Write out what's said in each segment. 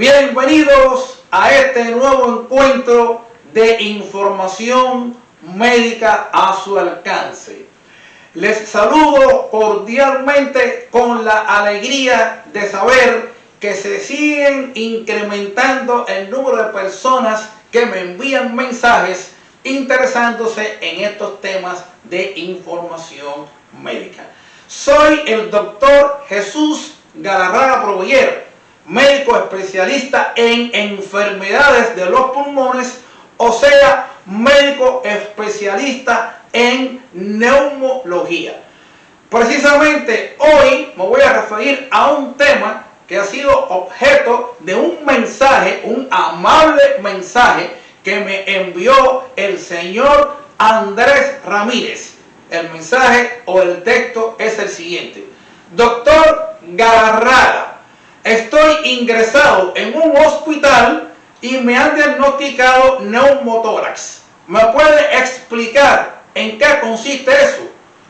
Bienvenidos a este nuevo encuentro de información médica a su alcance. Les saludo cordialmente con la alegría de saber que se siguen incrementando el número de personas que me envían mensajes interesándose en estos temas de información médica. Soy el doctor Jesús Galarraga Provillera, médico especialista en enfermedades de los pulmones, o sea, médico especialista en neumología. Precisamente hoy me voy a referir a un tema que ha sido objeto de un mensaje, un amable mensaje que me envió el señor Andrés Ramírez. El mensaje o el texto es el siguiente: doctor Galarraga, estoy ingresado en un hospital y me han diagnosticado neumotórax. ¿Me puede explicar en qué consiste eso?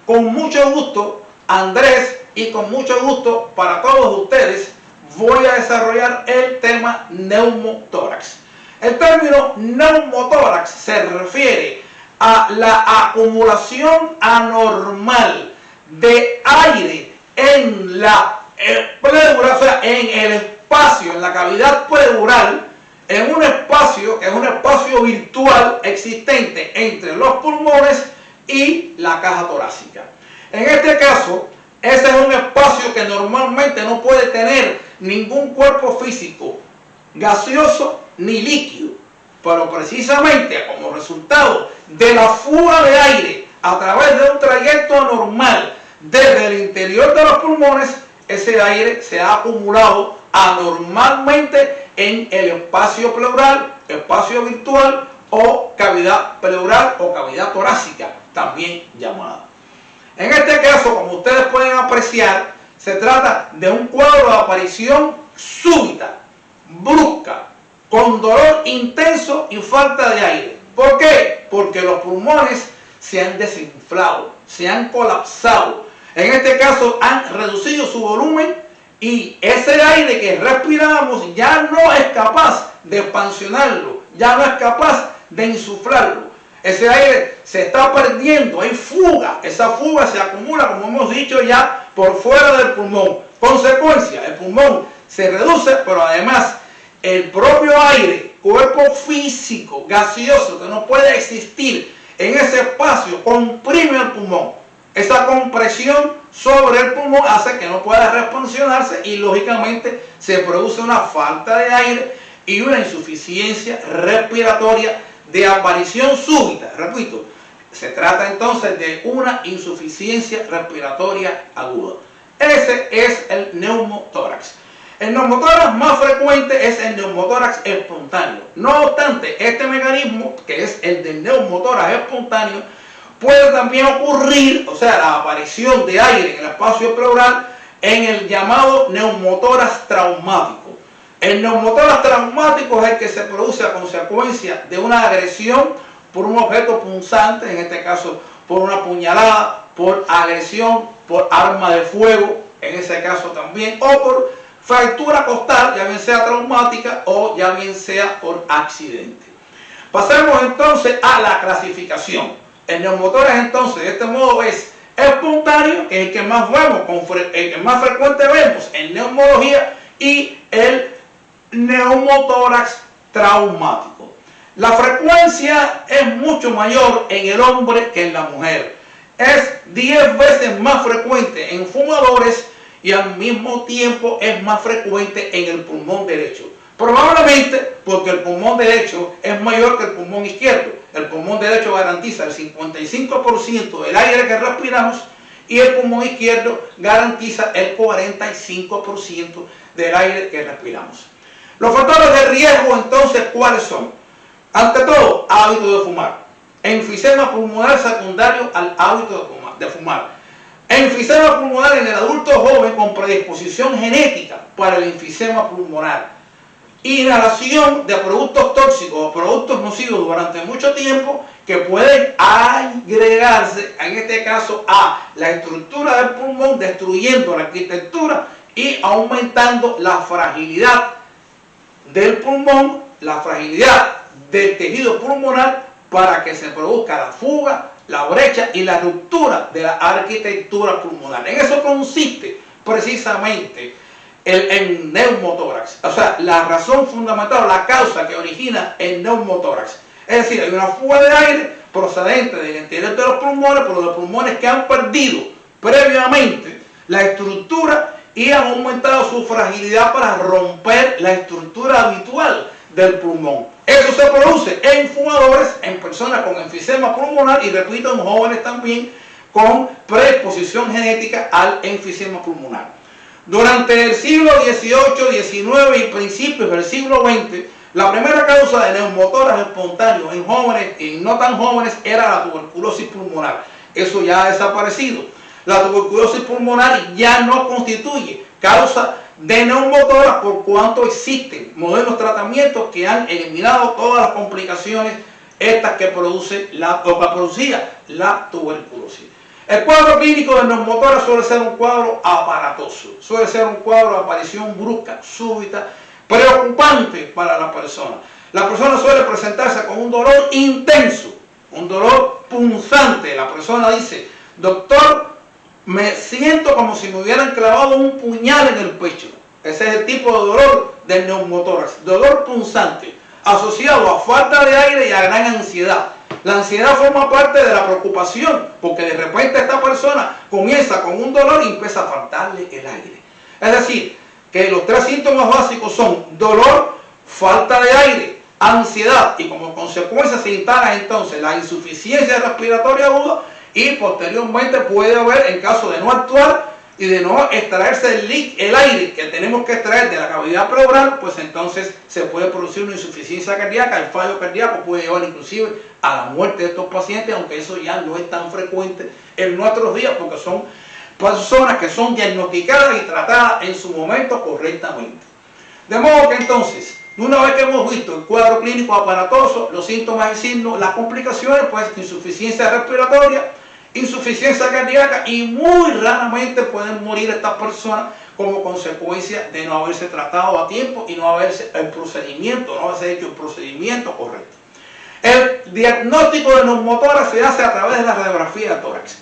Con mucho gusto, Andrés, y con mucho gusto para todos ustedes, voy a desarrollar el tema neumotórax. El término neumotórax se refiere a la acumulación anormal de aire en la pleura, o sea, en el espacio, en la cavidad pleural, en un espacio que es un espacio virtual existente entre los pulmones y la caja torácica. En este caso, ese es un espacio que normalmente no puede tener ningún cuerpo físico, gaseoso ni líquido, pero precisamente como resultado de la fuga de aire a través de un trayecto anormal desde el interior de los pulmones, ese aire se ha acumulado anormalmente en el espacio pleural, espacio virtual o cavidad pleural o cavidad torácica, también llamada. En este caso, como ustedes pueden apreciar, se trata de un cuadro de aparición súbita, brusca, con dolor intenso y falta de aire. ¿Por qué? Porque los pulmones se han desinflado, se han colapsado. En este caso han reducido su volumen y ese aire que respiramos ya no es capaz de expansionarlo, ya no es capaz de insuflarlo. Ese aire se está perdiendo, hay fuga, esa fuga se acumula, como hemos dicho ya, por fuera del pulmón. Consecuencia, el pulmón se reduce, pero además el propio aire, cuerpo físico, gaseoso, que no puede existir en ese espacio, comprime el pulmón. Esa compresión sobre el pulmón hace que no pueda responsionarse y lógicamente se produce una falta de aire y una insuficiencia respiratoria de aparición súbita. Repito, se trata entonces de una insuficiencia respiratoria aguda. Ese es el neumotórax. El neumotórax más frecuente es el neumotórax espontáneo. No obstante, este mecanismo, que es el del neumotórax espontáneo, puede también ocurrir, o sea, la aparición de aire en el espacio pleural, en el llamado neumotórax traumático. El neumotórax traumático es el que se produce a consecuencia de una agresión por un objeto punzante, en este caso por una puñalada, por agresión, por arma de fuego, en ese caso también, o por fractura costal, ya bien sea traumática o ya bien sea por accidente. Pasemos entonces a la clasificación. El neumotórax entonces de este modo es espontáneo, que es el que más vemos, el que más frecuente vemos en neumología, y el neumotórax traumático. La frecuencia es mucho mayor en el hombre que en la mujer. Es 10 veces más frecuente en fumadores y al mismo tiempo es más frecuente en el pulmón derecho. Probablemente porque el pulmón derecho es mayor que el pulmón izquierdo. El pulmón derecho garantiza el 55% del aire que respiramos y el pulmón izquierdo garantiza el 45% del aire que respiramos. Los factores de riesgo entonces, ¿cuáles son? Ante todo, hábito de fumar. Enfisema pulmonar secundario al hábito de fumar. Enfisema pulmonar en el adulto joven con predisposición genética para el enfisema pulmonar. Inhalación de productos tóxicos o productos nocivos durante mucho tiempo que pueden agregarse, en este caso, a la estructura del pulmón, destruyendo la arquitectura y aumentando la fragilidad del pulmón, la fragilidad del tejido pulmonar para que se produzca la fuga, la brecha y la ruptura de la arquitectura pulmonar. En eso consiste precisamente el neumotórax, o sea, la razón fundamental, la causa que origina el neumotórax. Es decir, hay una fuga de aire procedente del interior de los pulmones, por los pulmones que han perdido previamente la estructura y han aumentado su fragilidad para romper la estructura habitual del pulmón. Eso se produce en fumadores, en personas con enfisema pulmonar y, repito, en jóvenes también con predisposición genética al enfisema pulmonar. Durante el siglo XVIII, XIX y principios del siglo XX, la primera causa de neumotórax espontáneo en jóvenes y no tan jóvenes era la tuberculosis pulmonar. Eso ya ha desaparecido. La tuberculosis pulmonar ya no constituye causa de neumotórax por cuanto existen modernos tratamientos que han eliminado todas las complicaciones estas que produce producía la tuberculosis. El cuadro clínico del neumotórax suele ser un cuadro aparatoso, suele ser un cuadro de aparición brusca, súbita, preocupante para la persona. La persona suele presentarse con un dolor intenso, un dolor punzante. La persona dice: doctor, me siento como si me hubieran clavado un puñal en el pecho. Ese es el tipo de dolor del neumotórax, dolor punzante, asociado a falta de aire y a gran ansiedad. La ansiedad forma parte de la preocupación, porque de repente esta persona comienza con un dolor y empieza a faltarle el aire. Es decir, que los tres síntomas básicos son dolor, falta de aire, ansiedad, y como consecuencia se instala entonces la insuficiencia respiratoria aguda y posteriormente puede haber, en caso de no actuar y de no extraerse el aire que tenemos que extraer de la cavidad pleural, pues entonces se puede producir una insuficiencia cardíaca. El fallo cardíaco puede llevar inclusive a la muerte de estos pacientes, aunque eso ya no es tan frecuente en nuestros días porque son personas que son diagnosticadas y tratadas en su momento correctamente. De modo que entonces, una vez que hemos visto el cuadro clínico aparatoso, los síntomas y signos, las complicaciones, pues insuficiencia respiratoria, insuficiencia cardíaca, y muy raramente pueden morir estas personas como consecuencia de no haberse tratado a tiempo y no haberse hecho el procedimiento correcto. El diagnóstico de neumotórax se hace a través de la radiografía de tórax.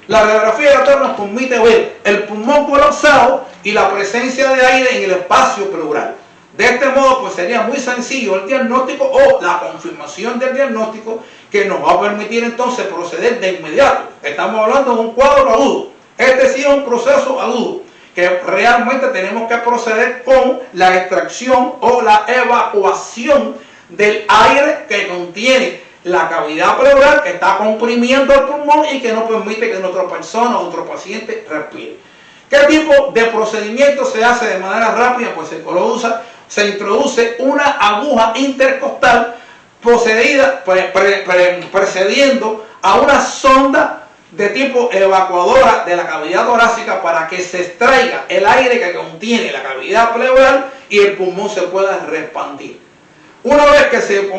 La radiografía de tórax nos permite ver el pulmón colapsado y la presencia de aire en el espacio pleural. De este modo, pues sería muy sencillo el diagnóstico o la confirmación del diagnóstico, que nos va a permitir entonces proceder de inmediato. Estamos hablando de un cuadro agudo. Este sí es un proceso agudo, que realmente tenemos que proceder con la extracción o la evacuación del aire que contiene la cavidad pleural, que está comprimiendo el pulmón y que no permite que nuestra persona o nuestro paciente respire. ¿Qué tipo de procedimiento se hace de manera rápida? Pues se introduce una aguja intercostal precediendo a una sonda de tipo evacuadora de la cavidad torácica para que se extraiga el aire que contiene la cavidad pleural y el pulmón se pueda expandir. Una vez que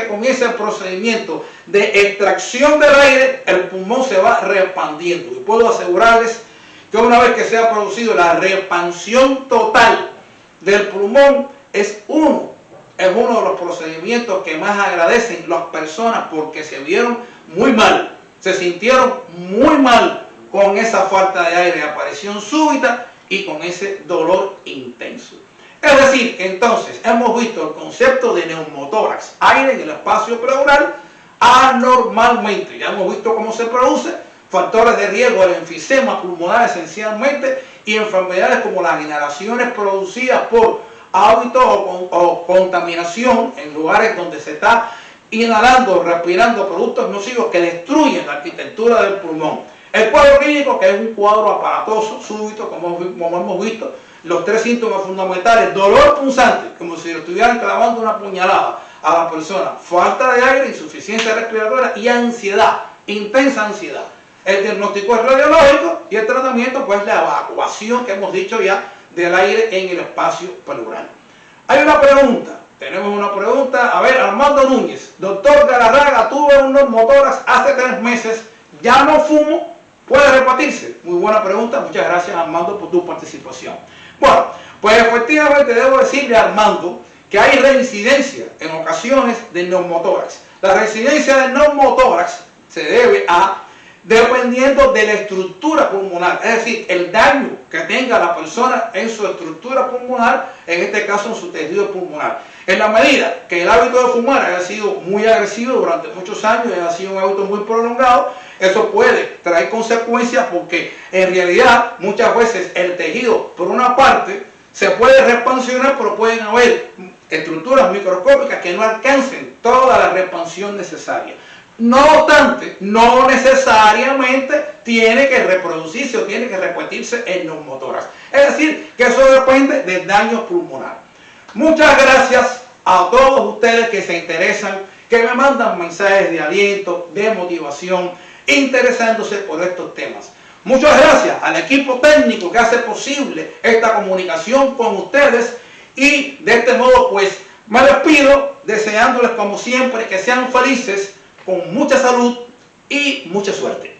comienza el procedimiento de extracción del aire, el pulmón se va reexpandiendo. Y puedo asegurarles que una vez que se ha producido la reexpansión total del pulmón, es uno de los procedimientos que más agradecen las personas, porque se vieron muy mal, se sintieron muy mal con esa falta de aire, aparición súbita y con ese dolor intenso. Es decir, entonces hemos visto el concepto de neumotórax, aire en el espacio pleural anormalmente. Ya hemos visto cómo se produce, factores de riesgo del enfisema pulmonar esencialmente, y enfermedades como las inhalaciones producidas por hábitos o contaminación en lugares donde se está inhalando o respirando productos nocivos que destruyen la arquitectura del pulmón. El cuadro clínico, que es un cuadro aparatoso, súbito, como hemos visto, los tres síntomas fundamentales: dolor punzante, como si le estuvieran clavando una puñalada a la persona, falta de aire, insuficiencia respiratoria y ansiedad, intensa ansiedad. El diagnóstico es radiológico y el tratamiento, pues, la evacuación que hemos dicho ya del aire en el espacio pleural. Hay una pregunta, tenemos una pregunta. A ver, Armando Núñez: doctor Galarraga, tuve un neumotórax hace 3 meses, ya no fumo, ¿puede repetirse? Muy buena pregunta, muchas gracias, Armando, por tu participación. Bueno, pues efectivamente debo decirle a Armando que hay reincidencia en ocasiones de neumotórax. La reincidencia del neumotórax se debe a dependiendo de la estructura pulmonar, es decir, el daño que tenga la persona en su estructura pulmonar, en este caso en su tejido pulmonar. En la medida que el hábito de fumar haya sido muy agresivo durante muchos años y haya sido un hábito muy prolongado, eso puede traer consecuencias porque en realidad muchas veces el tejido, por una parte, se puede reexpansionar, pero pueden haber estructuras microscópicas que no alcancen toda la reexpansión necesaria. No obstante, no necesariamente tiene que reproducirse o tiene que repetirse el neumotórax. Es decir, que eso depende del daño pulmonar. Muchas gracias a todos ustedes que se interesan, que me mandan mensajes de aliento, de motivación, interesándose por estos temas. Muchas gracias al equipo técnico que hace posible esta comunicación con ustedes y de este modo pues me despido deseándoles como siempre que sean felices, con mucha salud y mucha suerte.